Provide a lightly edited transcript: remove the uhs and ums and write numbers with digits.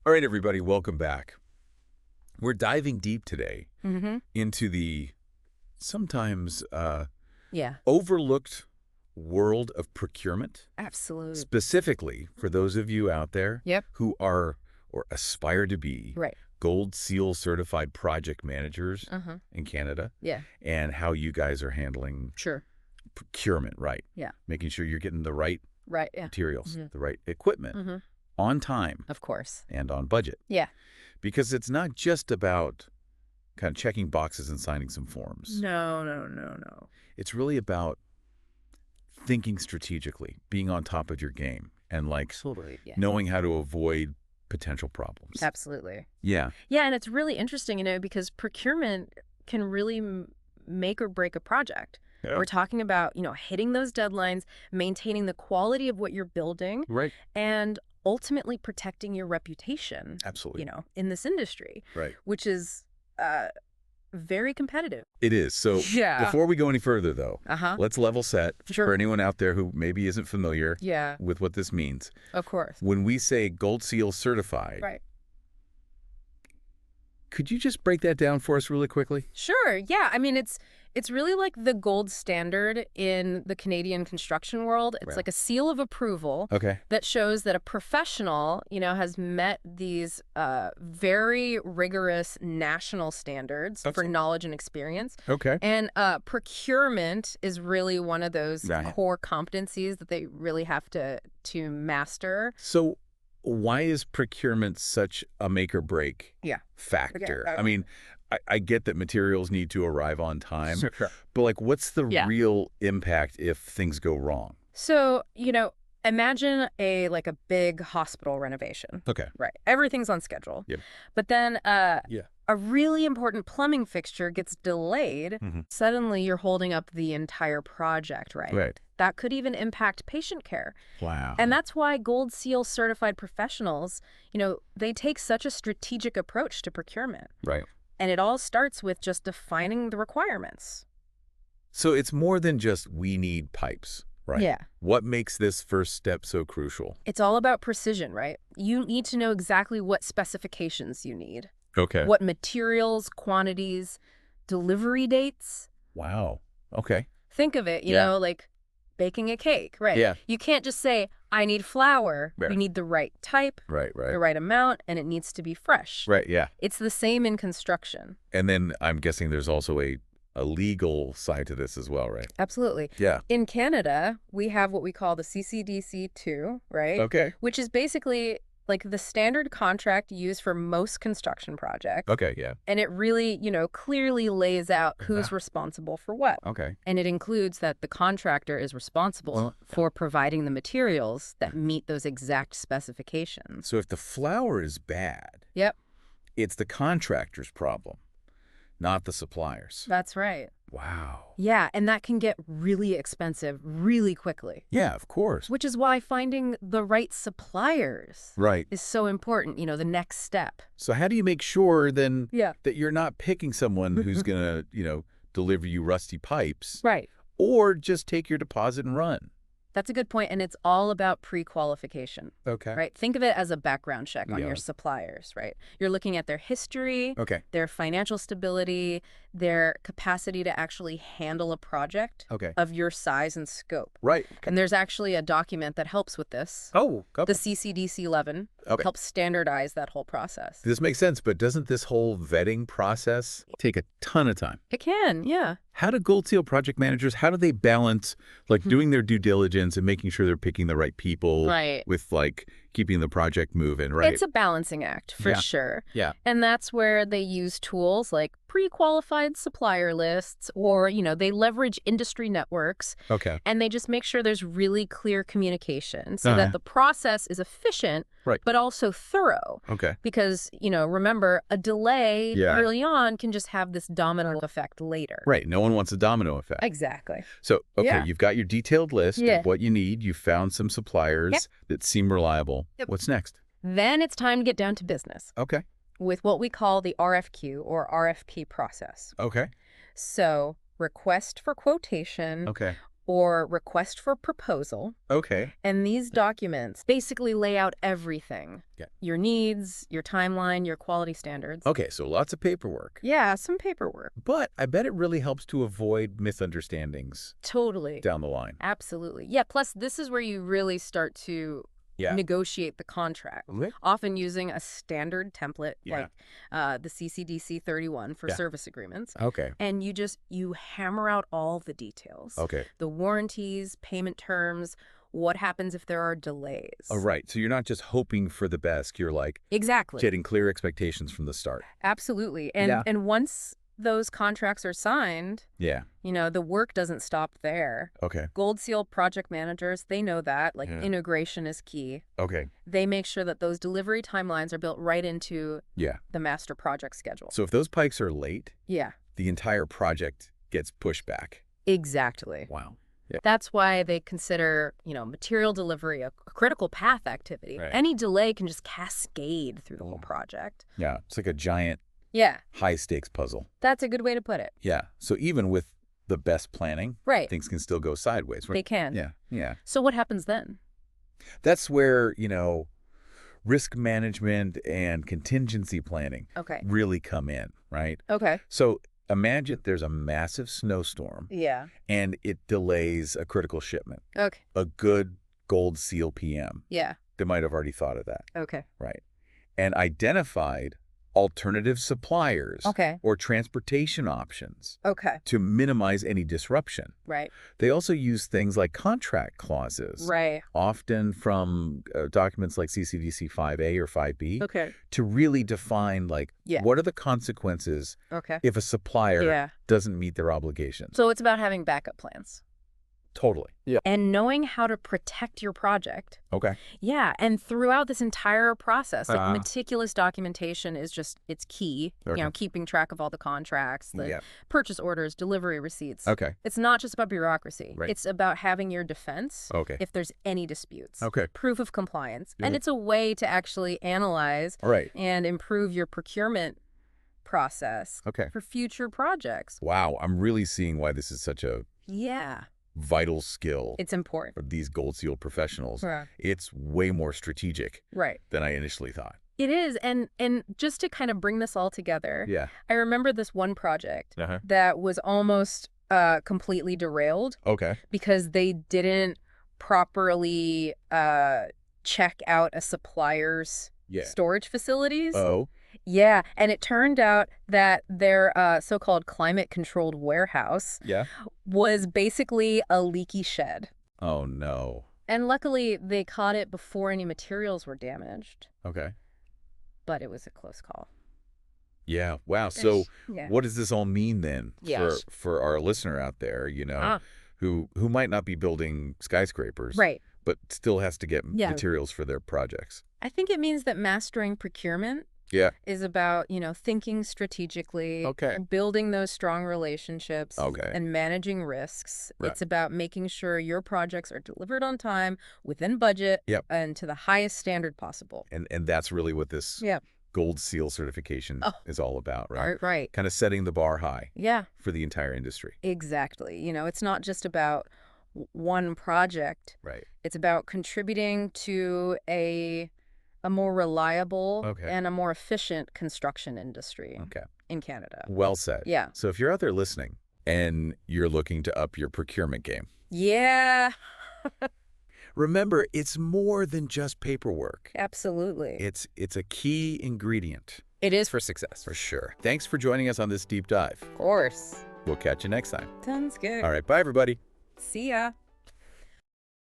All right, everybody, welcome back. We're diving deep today Mm-hmm. into the sometimes Yeah, overlooked world of procurement, absolutely. specifically for those of you out there Yep. who are or aspire to be Right. Gold Seal certified project managers Uh-huh. in Canada, Yeah, and how you guys are handling sure. procurement, right? Yeah. Making sure you're getting the right Right, yeah. materials, Mm-hmm. the right equipment Mm-hmm. on time Of course. and on budget. Yeah. Because it's not just about kind of checking boxes and signing some forms. No. It's really about thinking strategically, being on top of your game, and Absolutely. Yeah. knowing how to avoid potential problems. Absolutely. Yeah. Yeah, and it's really interesting, because procurement can really make or break a project. Yeah. We're talking about, hitting those deadlines, maintaining the quality of what you're building, Right. and ultimately protecting your reputation, Absolutely. in this industry, Right. which is very competitive. It is. So Yeah. before we go any further, though, Uh-huh. let's level set Sure. for anyone out there who maybe isn't familiar Yeah, with what this means. of course. When we say Gold Seal certified, Right. could you just break that down for us really quickly? Sure. Yeah. I mean, it's really like the gold standard in the Canadian construction world. It's Right. like a seal of approval Okay. that shows that a professional, has met these very rigorous national standards for Absolutely. knowledge and experience. Okay. And procurement is really one of those Right. core competencies that they really have to master. So why is procurement such a make or break Yeah. factor? Okay. I mean, I get that materials need to arrive on time, Sure. but what's the Yeah. real impact if things go wrong? So, imagine a big hospital renovation. Okay. Right. Everything's on schedule. Yep. But then Yeah. a really important plumbing fixture gets delayed. Mhm. Suddenly you're holding up the entire project, right? Right. That could even impact patient care. Wow. And that's why Gold Seal certified professionals, they take such a strategic approach to procurement. Right. And it all starts with just defining the requirements. So it's more than just we need pipes, right? Yeah. What makes this first step so crucial? It's all about precision, right? You need to know exactly what specifications you need. Okay. What materials, quantities, delivery dates. Wow. Okay. Think of it, Yeah. like baking a cake, right? Yeah. You can't just say, I need flour. Right. You need the right type, Right. the Right. right amount, and it needs to be fresh. Right. Yeah. It's the same in construction. And then I'm guessing there's also a legal side to this as well, right? Absolutely. Yeah. In Canada, we have what we call the CCDC2, right? Okay. Which is basically like the standard contract used for most construction projects. Okay. Yeah. And it really, clearly lays out who's Yeah. responsible for what. Okay. And it includes that the contractor is responsible Well, for providing the materials that meet those exact specifications. So if the flour is bad, Yep, it's the contractor's problem, not the suppliers. that's right. Wow. Yeah, and that can get really expensive really quickly, Yeah, of course. which is why finding the right suppliers Right. is so important, the next step. So how do you make sure then Yeah. that you're not picking someone who's going to, deliver you rusty pipes Right. or just take your deposit and run? That's a good point, and it's all about pre-qualification, Okay. right? Think of it as a background check on Yeah. your suppliers, right? You're looking at their history, Okay. their financial stability, their capacity to actually handle a project Okay. of your size and scope. Right. And there's actually a document that helps with this. Oh, The CCDC-11 Okay. helps standardize that whole process. This makes sense, but doesn't this whole vetting process take a ton of time? It can, yeah. How do Gold Seal project managers, how do they balance doing their due diligence and making sure they're picking the right people Right. with keeping the project moving, right? It's a balancing act, for Yeah. sure. Yeah. And that's where they use tools like pre-qualified supplier lists, or, they leverage industry networks, Okay. and they just make sure there's really clear communication so Uh-huh. that the process is efficient, Right. but also thorough. Okay. Because, remember, a delay Yeah. early on can just have this domino effect later. Right. No one wants a domino effect. Exactly. So, okay, Yeah. you've got your detailed list Yeah. of what you need. You've found some suppliers Yep. that seem reliable. Yep. What's next? Then it's time to get down to business Okay. with what we call the RFQ or RFP process. Okay. So, request for quotation, Okay. or request for proposal. Okay. And these documents basically lay out everything. Yeah. Your needs, your timeline, your quality standards. Okay, so lots of paperwork. Yeah, some paperwork. But I bet it really helps to avoid misunderstandings Totally. down the line. Absolutely. Yeah, plus this is where you really start to negotiate the contract, often using a standard template like the CCDC 31 for service agreements. Okay. And you hammer out all the details. Okay. The warranties, payment terms, what happens if there are delays. Oh, right. So you're not just hoping for the best. You're like setting clear expectations from the start. Absolutely. And once those contracts are signed, the work doesn't stop there. Okay. Gold Seal project managers, they know that. Integration is key. Okay. They make sure that those delivery timelines are built right into the master project schedule. So if those pikes are late, the entire project gets pushed back. Exactly. Wow. That's why they consider, material delivery a critical path activity. Right. Any delay can just cascade through the whole project. Yeah. It's like a giant high-stakes puzzle. That's a good way to put it. Yeah. So even with the best planning, things can still go sideways. They can. Yeah. So what happens then? That's where, risk management and contingency planning really come in, right? Okay. So imagine there's a massive snowstorm. Yeah. And it delays a critical shipment. Okay. A good Gold Seal PM. Yeah. They might have already thought of that. Okay. Right. And identified alternative suppliers or transportation options to minimize any disruption. Right. They also use things like contract clauses, often from documents like CCDC 5A or 5B, to really define what are the consequences if a supplier doesn't meet their obligations. So it's about having backup plans. Totally. Yeah. And knowing how to protect your project. Okay. Yeah. And throughout this entire process, meticulous documentation is it's key. Okay. Keeping track of all the contracts, the purchase orders, delivery receipts. Okay. It's not just about bureaucracy. Right. It's about having your defense if there's any disputes. Okay. Proof of compliance. And it's a way to actually analyze and improve your procurement process for future projects. Wow. I'm really seeing why this is such a vital skill. It's important for these Gold Seal professionals. Right. It's way more strategic than I initially thought. It is. And just to kind of bring this all together, I remember this one project that was almost completely derailed because they didn't properly check out a supplier's storage facilities. Oh. Yeah, and it turned out that their so-called climate-controlled warehouse was basically a leaky shed. Oh, no. And luckily, they caught it before any materials were damaged. Okay. But it was a close call. Yeah, wow. So what does this all mean then for our listener out there, who might not be building skyscrapers, but still has to get materials for their projects? I think it means that mastering procurement is about, thinking strategically, building those strong relationships, and managing risks. Right. It's about making sure your projects are delivered on time, within budget, and to the highest standard possible. And that's really what this Gold Seal certification is all about, right? Right. Kind of setting the bar high for the entire industry. Exactly. It's not just about one project. Right. It's about contributing to a more reliable and a more efficient construction industry in Canada. Well said. Yeah. So if you're out there listening and you're looking to up your procurement game, remember, it's more than just paperwork. Absolutely. It's a key ingredient. It is for success. For sure. Thanks for joining us on this deep dive. Of course. We'll catch you next time. Sounds good. All right. Bye, everybody. See ya.